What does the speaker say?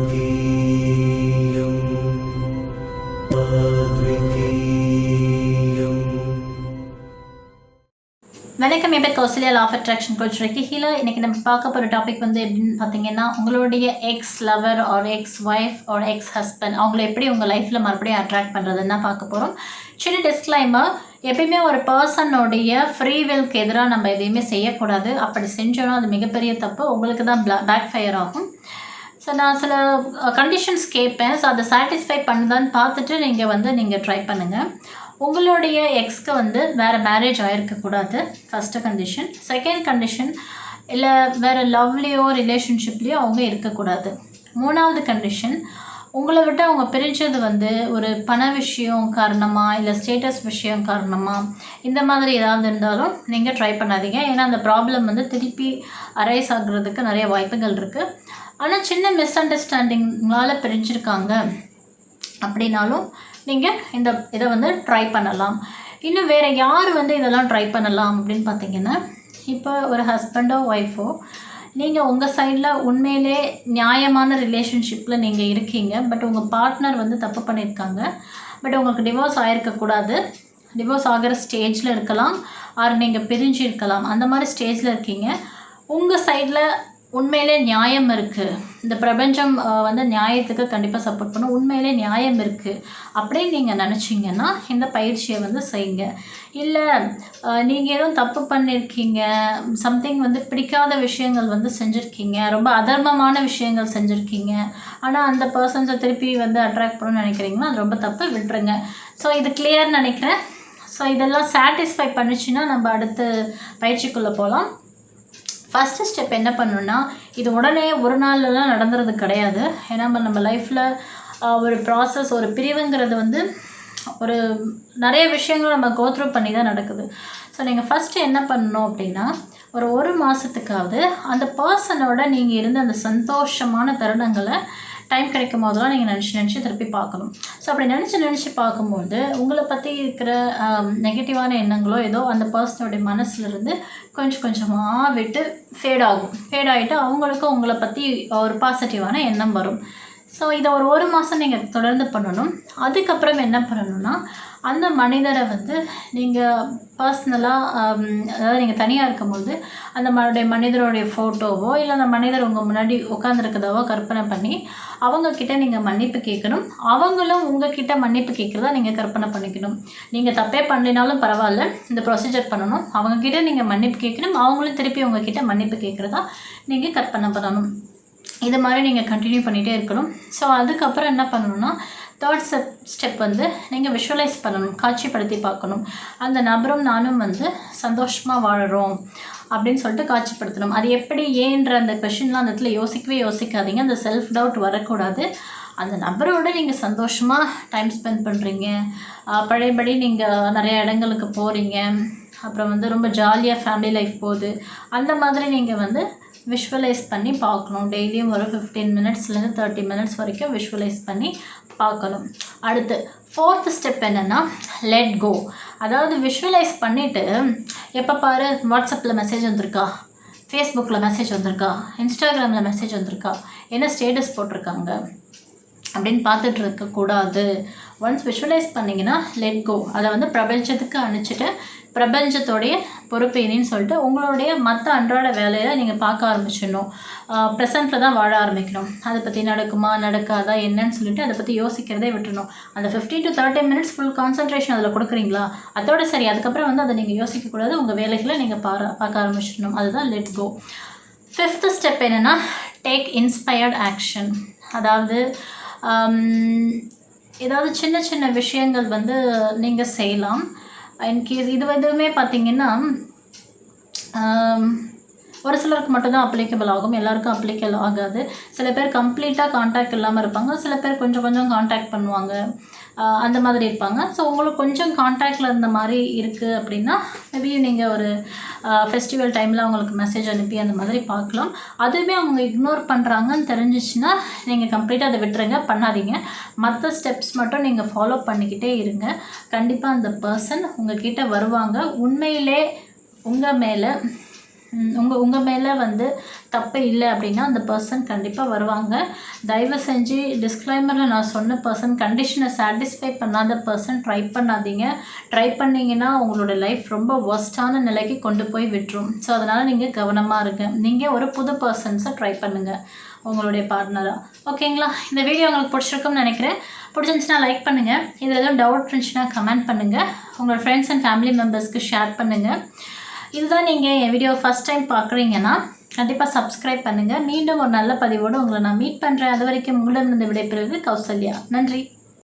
வணக்கம், என் பேர் Kausalya, law of attraction coach reiki healer. இன்றைக்கி நம்ம பார்க்க போகிற டாபிக் வந்து எப்படின்னு பார்த்தீங்கன்னா, உங்களுடைய ex lover or ex wife or ex husband அவங்கள எப்படி உங்கள் லைஃப்பில் மறுபடியும் அட்ராக்ட் பண்ணுறதுன்னு தான் பார்க்க போகிறோம். சின்ன டிஸ்க்ளைமர், எப்பயுமே ஒரு பர்சனுடைய ஃப்ரீ வில்க்கு எதிராக நம்ம எதையுமே செய்யக்கூடாது. அப்படி செஞ்சோன்னா அது மிகப்பெரிய தப்பு, உங்களுக்கு தான் பேக் ஃபயர் ஆகும். ஸோ நான் சில கண்டிஷன்ஸ் கேட்பேன். ஸோ அதை சாட்டிஸ்ஃபை பண்ணுதான்னு பார்த்துட்டு நீங்கள் ட்ரை பண்ணுங்கள். உங்களுடைய எக்ஸ்க்கு வந்து வேறு மேரேஜ் ஆகிருக்கக்கூடாது, ஃபஸ்ட்டு கண்டிஷன். செகண்ட் கண்டிஷன், இல்லை வேறு லவ்லேயோ ரிலேஷன்ஷிப்லேயோ அவங்க இருக்கக்கூடாது. மூணாவது கண்டிஷன், உங்களை விட்டு அவங்க பிரிஞ்சது வந்து ஒரு பண விஷயம் காரணமாக இல்லை ஸ்டேட்டஸ் விஷயம் காரணமாக இந்த மாதிரி ஏதாவது இருந்தாலும் நீங்கள் ட்ரை பண்ணாதீங்க. ஏன்னா அந்த ப்ராப்ளம் வந்து திருப்பி அரைஸ் ஆகுறதுக்கு நிறைய வாய்ப்புகள் இருக்குது. ஆனால் சின்ன மிஸ் அண்டர்ஸ்டாண்டிங்கால் பிரிஞ்சிருக்காங்க அப்படின்னாலும் நீங்கள் இதை வந்து ட்ரை பண்ணலாம். இன்னும் வேறு யார் வந்து இதெல்லாம் ட்ரை பண்ணலாம் அப்படின்னு பார்த்தீங்கன்னா, இப்போ ஒரு ஹஸ்பண்டோ ஒய்ஃபோ நீங்கள் உங்கள் சைடில் உண்மையிலே நியாயமான ரிலேஷன்ஷிப்பில் நீங்கள் இருக்கீங்க. பட் உங்கள் பார்ட்னர் வந்து தப்பு பண்ணியிருக்காங்க. பட் உங்களுக்கு டிவோர்ஸ் ஆகிருக்கக்கூடாது. டிவோர்ஸ் ஆகிற ஸ்டேஜில் இருக்கலாம், ஆர் நீங்கள் பிரிஞ்சு இருக்கலாம். அந்த மாதிரி ஸ்டேஜில் இருக்கீங்க. உங்கள் சைடில் உண்மையிலே நியாயம் இருக்குது. இந்த பிரபஞ்சம் வந்து நியாயத்துக்கு கண்டிப்பாக சப்போர்ட் பண்ணும். உண்மையிலே நியாயம் இருக்குது அப்படின்னு நீங்கள் நினச்சிங்கன்னா இந்த பயிற்சியை வந்து செய்யுங்க. இல்லை நீங்கள் எதுவும் தப்பு பண்ணியிருக்கீங்க, சம்திங் வந்து பிடிக்காத விஷயங்கள் வந்து செஞ்சுருக்கீங்க, ரொம்ப அதர்மமான விஷயங்கள் செஞ்சுருக்கீங்க, ஆனால் அந்த பர்சன்ஸை திருப்பி வந்து அட்ராக்ட் பண்ணணும்னு நினைக்கிறீங்கன்னா அது ரொம்ப தப்பு, விட்டுருங்க. ஸோ இது கிளியர்னு நினைக்கிறேன். ஸோ இதெல்லாம் சாட்டிஸ்ஃபை பண்ணிச்சுன்னா நம்ம அடுத்த பயிற்சிக்குள்ளே போகலாம். ஃபஸ்ட்டு ஸ்டெப் என்ன பண்ணணுன்னா, இது உடனே ஒரு நாள்லாம் நடந்துறது கிடையாது. ஏன்னா நம்ம லைஃப்பில் ஒரு ப்ராசஸ், ஒரு பிரிவுங்கிறது வந்து ஒரு நிறைய விஷயங்கள் நம்ம கோத்ரூ பண்ணி தான் நடக்குது. ஸோ நீங்கள் ஃபஸ்ட்டு என்ன பண்ணணும் அப்படின்னா, ஒரு மாதத்துக்காவது அந்த பர்சனோட நீங்கள் இருந்த அந்த சந்தோஷமான தருணங்களை டைம் கிடைக்கும் போதெல்லாம் நீங்கள் நினச்சி திருப்பி பார்க்கணும். ஸோ அப்படி நினச்சி பார்க்கும்போது உங்களை பற்றி இருக்கிற நெகட்டிவான எண்ணங்களோ ஏதோ அந்த பர்சனுடைய மனசுலேருந்து கொஞ்சமாக விட்டு ஃபேட் ஆகிட்டு அவங்களுக்கும் உங்களை பற்றி ஒரு பாசிட்டிவான எண்ணம் வரும். ஸோ இதை ஒரு மாதம் நீங்கள் தொடர்ந்து பண்ணணும். அதுக்கப்புறம் என்ன பண்ணணும்னா, அந்த மனிதரை வந்து நீங்கள் பர்சனலாக, அதாவது நீங்கள் தனியாக இருக்கும்போது அந்த மனிதருடைய ஃபோட்டோவோ இல்லை அந்த மனிதர் உங்கள் முன்னாடி உட்காந்துருக்கதாவோ கற்பனை பண்ணி அவங்கக்கிட்ட நீங்கள் மன்னிப்பு கேட்கணும். அவங்களும் உங்ககிட்ட மன்னிப்பு கேட்குறதா நீங்கள் கற்பனை பண்ணிக்கணும். நீங்கள் தப்பே பண்ணலினாலும் பரவாயில்ல, இந்த ப்ரொசீஜர் பண்ணணும். அவங்கக்கிட்ட நீங்கள் மன்னிப்பு கேட்கணும், அவங்களும் திருப்பி உங்ககிட்ட மன்னிப்பு கேட்குறதா நீங்கள் கற்பனை பண்ணணும். இது மாதிரி நீங்கள் கண்டினியூ பண்ணிகிட்டே இருக்கணும். ஸோ அதுக்கப்புறம் என்ன பண்ணணும்னா, தேர்ட் ஸ்டெப் வந்து நீங்கள் விஷுவலைஸ் பண்ணணும், காட்சிப்படுத்தி பார்க்கணும். அந்த நபரும் நானும் வந்து சந்தோஷமாக வாழறோம் அப்படின்னு சொல்லிட்டு காட்சிப்படுத்தணும். அது எப்படி, ஏன்ற அந்த கொஷின்லாம் அந்த இடத்துல யோசிக்காதீங்க. அந்த செல்ஃப் டவுட் வரக்கூடாது. அந்த நபரோட நீங்கள் சந்தோஷமாக டைம் ஸ்பெண்ட் பண்ணுறீங்க, பழையபடி நீங்கள் நிறைய இடங்களுக்கு போகிறீங்க, அப்புறம் வந்து ரொம்ப ஜாலியாக ஃபேமிலி லைஃப் போகுது, அந்த மாதிரி நீங்கள் வந்து விஷுவலைஸ் பண்ணி பார்க்கணும். டெய்லியும் ஒரு 15 மினிட்ஸ்லேருந்து 30 மினிட்ஸ் வரைக்கும் விஷுவலைஸ் பண்ணி பார்க்கணும். அடுத்து ஃபோர்த் ஸ்டெப் என்னென்னா, லெட் கோ. அதாவது விஷுவலைஸ் பண்ணிவிட்டு எப்போ பாரு வாட்ஸ்அப்பில் மெசேஜ் வந்திருக்கா, ஃபேஸ்புக்கில் மெசேஜ் வந்திருக்கா, இன்ஸ்டாகிராமில் மெசேஜ் வந்திருக்கா, என்ன ஸ்டேட்டஸ் போட்டிருக்காங்க அப்படின்னு பார்த்துட்டு இருக்கக்கூடாது. ஒன்ஸ் விஷுவலைஸ் பண்ணிங்கன்னா லெட் கோ. அதை வந்து பிரபஞ்சத்துக்கு அனுப்பிச்சிட்டு பிரபஞ்சத்தோடைய பொறுப்பு இனின்னு சொல்லிட்டு உங்களுடைய மற்ற அன்றாட வேலையை நீங்கள் பார்க்க ஆரம்பிச்சிடணும். ப்ரெசண்ட்டில் தான் வாழ ஆரம்பிக்கணும். அதை பற்றி நடக்குமா நடக்காதா என்னன்னு சொல்லிட்டு அதை பற்றி யோசிக்கிறதே விட்டுணும். அந்த 15 to 30 மினிட்ஸ் ஃபுல் கான்சன்ட்ரேஷன் அதில் கொடுக்குறீங்களா, அதோட சரி. அதுக்கப்புறம் வந்து அதை நீங்கள் யோசிக்கக்கூடாது, உங்கள் வேலைகளை நீங்கள் பார்க்க ஆரம்பிச்சிடணும். அதுதான் லெட் கோ. ஃபிஃப்த் ஸ்டெப் என்னென்னா, டேக் இன்ஸ்பயர்ட் ஆக்ஷன். அதாவது ஏதாவது சின்ன விஷயங்கள் வந்து நீங்கள் செய்யலாம். இன்கேஸ் இது எதுவுமே பார்த்திங்கன்னா ஒரு சிலருக்கு மட்டும்தான் அப்ளிகபிள் ஆகும், எல்லாருக்கும் அப்ளிகபிள் ஆகாது. சில பேர் கம்ப்ளீட்டாக காண்டாக்ட் இல்லாமல் இருப்பாங்க, சில பேர் கொஞ்சம் காண்டாக்ட் பண்ணுவாங்க, அந்த மாதிரி இருப்பாங்க. ஸோ உங்களுக்கு கொஞ்சம் காண்டாக்டில் இருந்த மாதிரி இருக்குது அப்படின்னா மேபி நீங்கள் ஒரு ஃபெஸ்டிவல் டைமில் அவங்களுக்கு மெசேஜ் அனுப்பி அந்த மாதிரி பார்க்கலாம். அதுவுமே அவங்க இக்னோர் பண்ணுறாங்கன்னு தெரிஞ்சிச்சுன்னா நீங்கள் கம்ப்ளீட்டாக அதை விட்டுருங்க, பண்ணாதீங்க. மற்ற ஸ்டெப்ஸ் மட்டும் நீங்கள் ஃபாலோ பண்ணிக்கிட்டே இருங்க. கண்டிப்பாக அந்த பர்சன் உங்கள் கிட்டே வருவாங்க. உண்மையிலே உங்கள் மேலே உங்கள் மேலே வந்து தப்பு இல்லை அப்படின்னா அந்த பர்சன் கண்டிப்பாக வருவாங்க. தயவு செஞ்சு டிஸ்க்ளைமரில் நான் சொன்ன பர்சன் கண்டிஷனை சாட்டிஸ்ஃபை பண்ணாத பர்சன் ட்ரை பண்ணாதீங்க. ட்ரை பண்ணிங்கன்னா உங்களோட லைஃப் ரொம்ப ஒர்ஸ்டான நிலைக்கு கொண்டு போய் விட்டுரும். ஸோ அதனால் நீங்கள் கவனமாக இருங்க. நீங்கள் ஒரு புது பர்சன்ஸை ட்ரை பண்ணுங்கள் உங்களுடைய பார்ட்னராக. ஓகேங்களா? இந்த வீடியோ உங்களுக்கு பிடிச்சிருக்கும்னு நினைக்கிறேன். பிடிச்சிருந்துச்சுன்னா லைக் பண்ணுங்கள். இதில் எதுவும் டவுட் இருந்துச்சுன்னா கமெண்ட் பண்ணுங்கள். உங்களோட ஃப்ரெண்ட்ஸ் அண்ட் ஃபேமிலி மெம்பர்ஸ்க்கு ஷேர் பண்ணுங்கள். இதுதான் நீங்கள் என் வீடியோ ஃபஸ்ட் டைம் பார்க்குறீங்கன்னா கண்டிப்பாக சப்ஸ்கிரைப் பண்ணுங்கள். மீண்டும் ஒரு நல்ல பதிவோடு உங்களை நான் மீட் பண்ணுறேன். அது வரைக்கும் உங்களிடமிருந்து விடைபெறுவது கௌசல்யா. நன்றி.